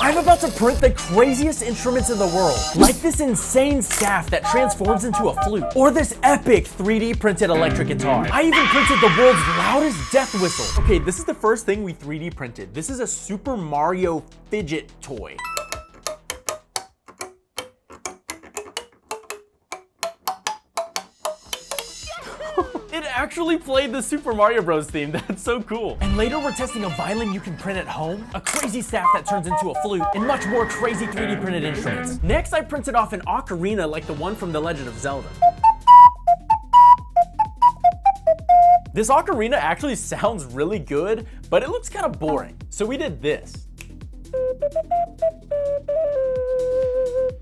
I'm about to print the craziest instruments in the world, like this insane staff that transforms into a flute, or this epic 3D printed electric guitar. I even printed the world's loudest death whistle. Okay, this is the first thing we 3D printed. This is a Super Mario fidget toy. It actually played the Super Mario Bros. Theme. That's so cool. And later we're testing a violin you can print at home, a crazy staff that turns into a flute, and much more crazy 3D printed instruments. Next, I printed off an ocarina like the one from The Legend of Zelda. This ocarina actually sounds really good, but it looks kind of boring. So we did this.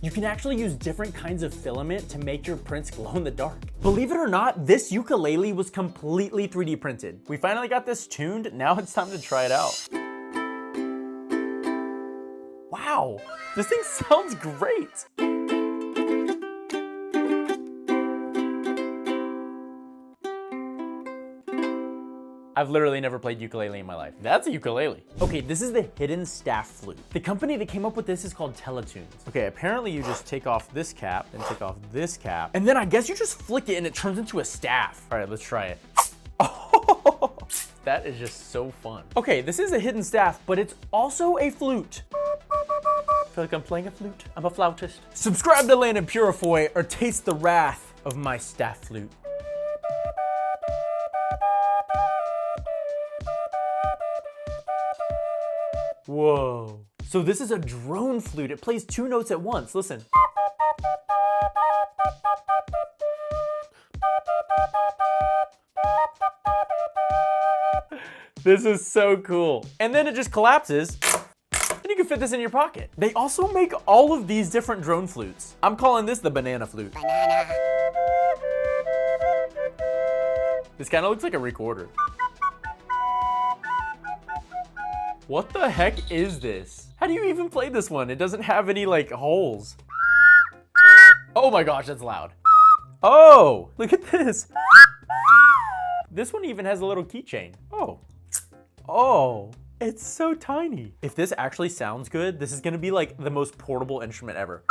You can actually use different kinds of filament to make your prints glow in the dark. Believe it or not, this ukulele was completely 3D printed. We finally got this tuned, now it's time to try it out. Wow, this thing sounds great. I've literally never played ukulele in my life. That's a ukulele. Okay, this is the hidden staff flute. The company that came up with this is called Teletoons. Okay, apparently you just take off this cap, then take off this cap, and then I guess you just flick it and it turns into a staff. All right, let's try it. Oh, that is just so fun. Okay, this is a hidden staff, but it's also a flute. I feel like I'm playing a flute. I'm a flautist. Subscribe to Landon Purifoy or taste the wrath of my staff flute. Whoa. So this is a drone flute. It plays 2 notes at once. Listen. This is so cool. And then it just collapses and you can fit this in your pocket. They also make all of these different drone flutes. I'm calling this the banana flute. Banana. This kind of looks like a recorder. What the heck is this? How do you even play this one? It doesn't have any like holes. Oh my gosh, that's loud. Oh, look at this. This one even has a little keychain. Oh, it's so tiny. If this actually sounds good, this is gonna be like the most portable instrument ever.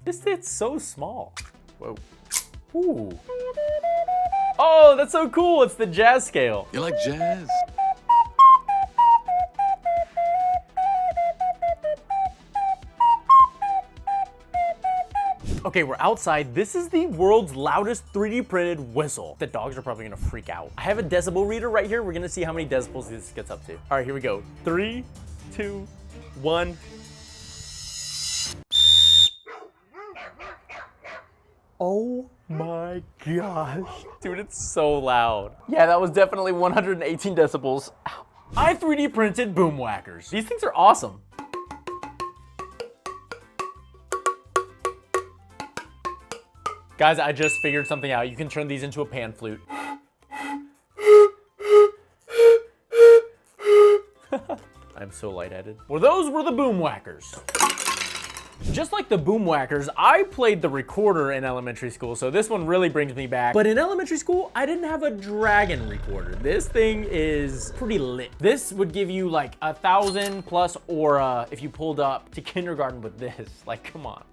It's so small. Whoa. Ooh. Oh, that's so cool. It's the jazz scale. You like jazz? Okay, we're outside. This is the world's loudest 3D printed whistle. The dogs are probably gonna freak out. I have a decibel reader right here. We're gonna see how many decibels this gets up to. All right, here we go. 3, 2, 1. Oh my gosh. Dude, it's so loud. Yeah, that was definitely 118 decibels. Ow. I 3D printed boom whackers. These things are awesome. Guys, I just figured something out. You can turn these into a pan flute. I'm so lightheaded. Well, those were the boom whackers. Just like the boom whackers, I played the recorder in elementary school, so this one really brings me back. But in elementary school, I didn't have a dragon recorder. This thing is pretty lit. This would give you like 1,000+ aura if you pulled up to kindergarten with this. Like, come on.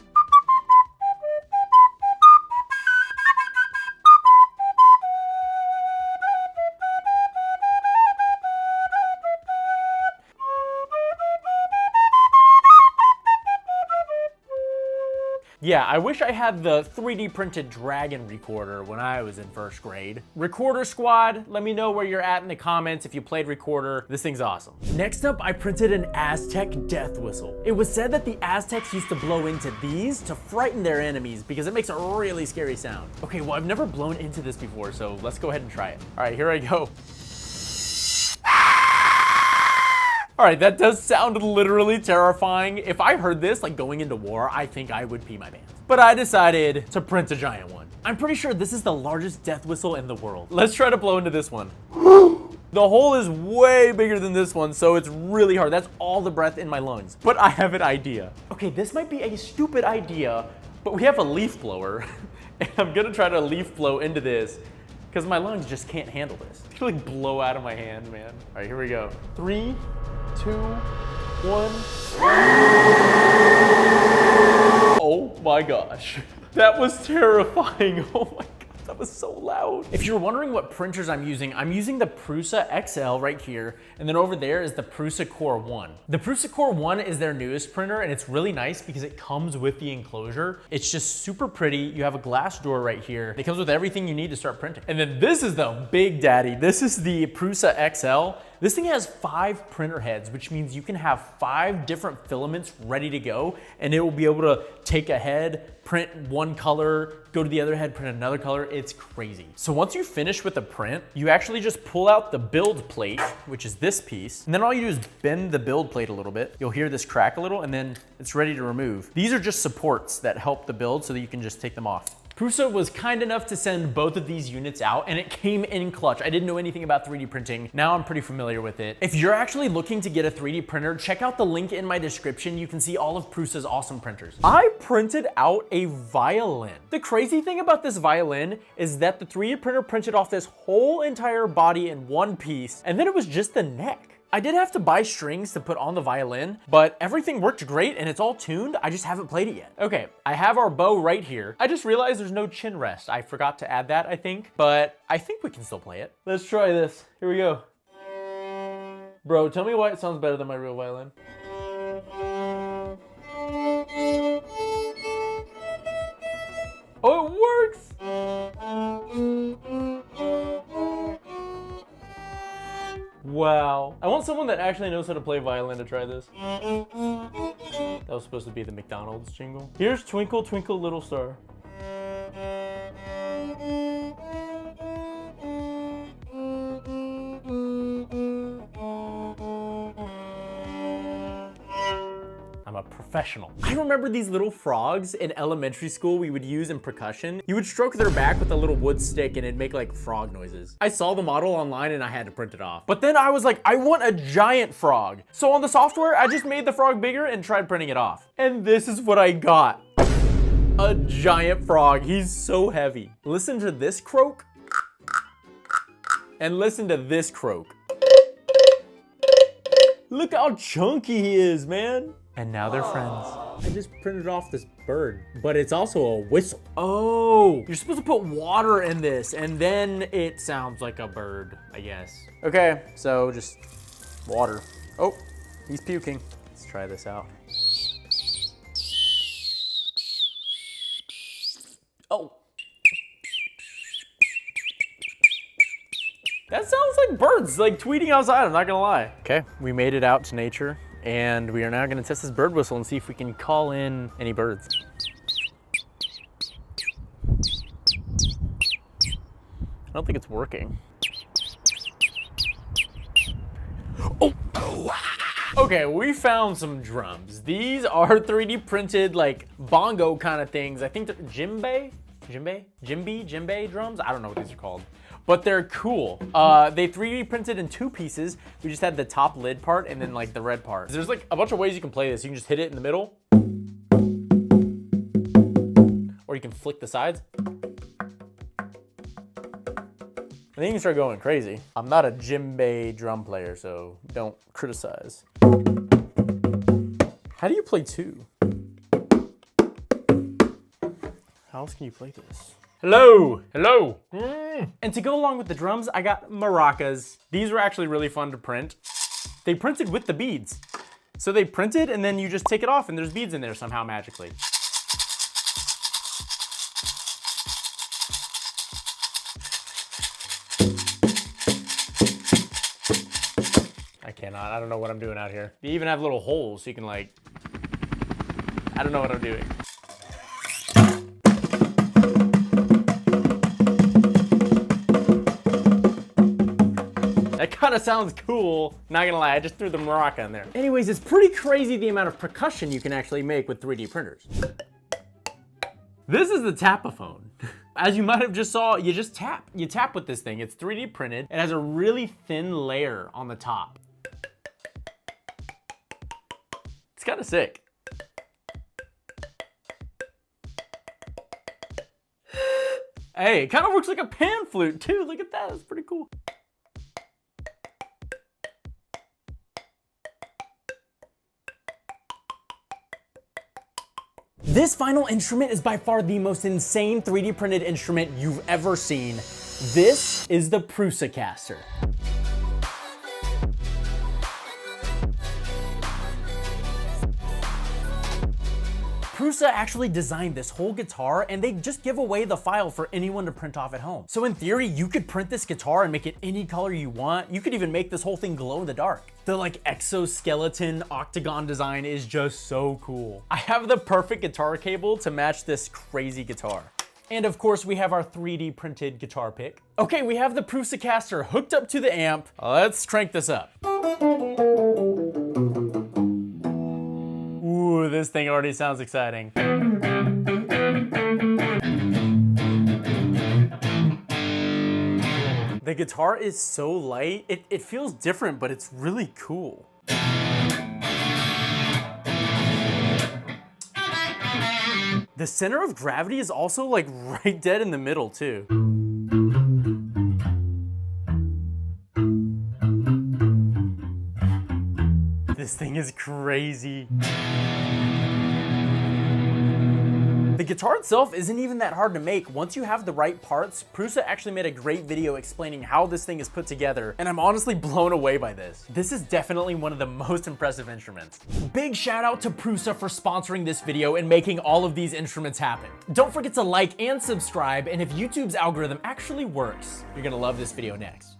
Yeah, I wish I had the 3D printed dragon recorder when I was in 1st grade. Recorder squad, let me know where you're at in the comments if you played recorder. This thing's awesome. Next up, I printed an Aztec death whistle. It was said that the Aztecs used to blow into these to frighten their enemies because it makes a really scary sound. Okay, well, I've never blown into this before, so let's go ahead and try it. All right, here I go. All right, that does sound literally terrifying. If I heard this like going into war, I think I would pee my pants. But I decided to print a giant one. I'm pretty sure this is the largest death whistle in the world. Let's try to blow into this one. The hole is way bigger than this one, so it's really hard. That's all the breath in my lungs. But I have an idea. Okay, this might be a stupid idea, but we have a leaf blower. And I'm gonna try to leaf blow into this because my lungs just can't handle this. They like blow out of my hand, man. All right, here we go. 3, 2, 1. Oh my gosh. That was terrifying. Oh my God, that was so loud. If you're wondering what printers I'm using the Prusa XL right here, and then over there is the Prusa Core 1. The Prusa Core 1 is their newest printer, and it's really nice because it comes with the enclosure. It's just super pretty. You have a glass door right here. It comes with everything you need to start printing. And then this is the big daddy. This is the Prusa XL. This thing has 5 printer heads, which means you can have 5 different filaments ready to go, and it will be able to take a head, print one color, go to the other head, print another color. It's crazy. So once you finish with the print, you actually just pull out the build plate, which is this piece, and then all you do is bend the build plate a little bit. You'll hear this crack a little, and then it's ready to remove. These are just supports that help the build so that you can just take them off. Prusa was kind enough to send both of these units out, and it came in clutch. I didn't know anything about 3D printing. Now I'm pretty familiar with it. If you're actually looking to get a 3D printer, check out the link in my description. You can see all of Prusa's awesome printers. I printed out a violin. The crazy thing about this violin is that the 3D printer printed off this whole entire body in one piece, and then it was just the neck. I did have to buy strings to put on the violin, but everything worked great and it's all tuned. I just haven't played it yet. Okay, I have our bow right here. I just realized there's no chin rest. I forgot to add that, I think, but I think we can still play it. Let's try this. Here we go. Bro, tell me why it sounds better than my real violin. Oh, it works! Wow. I want someone that actually knows how to play violin to try this. That was supposed to be the McDonald's jingle. Here's Twinkle Twinkle Little Star. I'm a professional. I remember these little frogs in elementary school we would use in percussion. You would stroke their back with a little wood stick and it'd make like frog noises. I saw the model online and I had to print it off. But then I was like, I want a giant frog. So on the software, I just made the frog bigger and tried printing it off. And this is what I got. A giant frog. He's so heavy. Listen to this croak. And listen to this croak. Look how chunky he is, man. And now they're friends. I just printed off this bird, but it's also a whistle. Oh, you're supposed to put water in this and then it sounds like a bird, I guess. Okay, so just water. Oh, he's puking. Let's try this out. Oh. That sounds like birds, like tweeting outside, I'm not gonna lie. Okay, we made it out to nature. And we are now gonna test this bird whistle and see if we can call in any birds. I don't think it's working. Oh! Okay, we found some drums. These are 3D printed like bongo kind of things. I think they're djembe drums? I don't know what these are called. But they're cool. They 3D printed in 2 pieces. We just had the top lid part and then like the red part. There's like a bunch of ways you can play this. You can just hit it in the middle. Or you can flick the sides. And then you can start going crazy. I'm not a djembe drum player, so don't criticize. How do you play 2? How else can you play this? Hello, hello. And to go along with the drums, I got maracas. These were actually really fun to print. They printed with the beads. So they printed and then you just take it off and there's beads in there somehow magically. I cannot, I don't know what I'm doing out here. They even have little holes so you can like, I don't know what I'm doing. That kind of sounds cool. Not gonna lie, I just threw the maraca in there. Anyways, it's pretty crazy the amount of percussion you can actually make with 3D printers. This is the tapaphone. As you might have just saw, you just tap. You tap with this thing. It's 3D printed. It has a really thin layer on the top. It's kind of sick. Hey, it kind of works like a pan flute too. Look at that, that's pretty cool. This final instrument is by far the most insane 3D printed instrument you've ever seen. This is the Prusa Caster. Prusa actually designed this whole guitar, and they just give away the file for anyone to print off at home. So in theory, you could print this guitar and make it any color you want. You could even make this whole thing glow in the dark. The like exoskeleton octagon design is just so cool. I have the perfect guitar cable to match this crazy guitar. And of course, we have our 3D printed guitar pick. Okay, we have the Prusa Caster hooked up to the amp. Let's crank this up. Ooh, this thing already sounds exciting. The guitar is so light. It feels different, but it's really cool. The center of gravity is also like right dead in the middle too. This thing is crazy. The guitar itself isn't even that hard to make. Once you have the right parts, Prusa actually made a great video explaining how this thing is put together, and I'm honestly blown away by this. This is definitely one of the most impressive instruments. Big shout out to Prusa for sponsoring this video and making all of these instruments happen. Don't forget to like and subscribe, and if YouTube's algorithm actually works, you're gonna love this video next.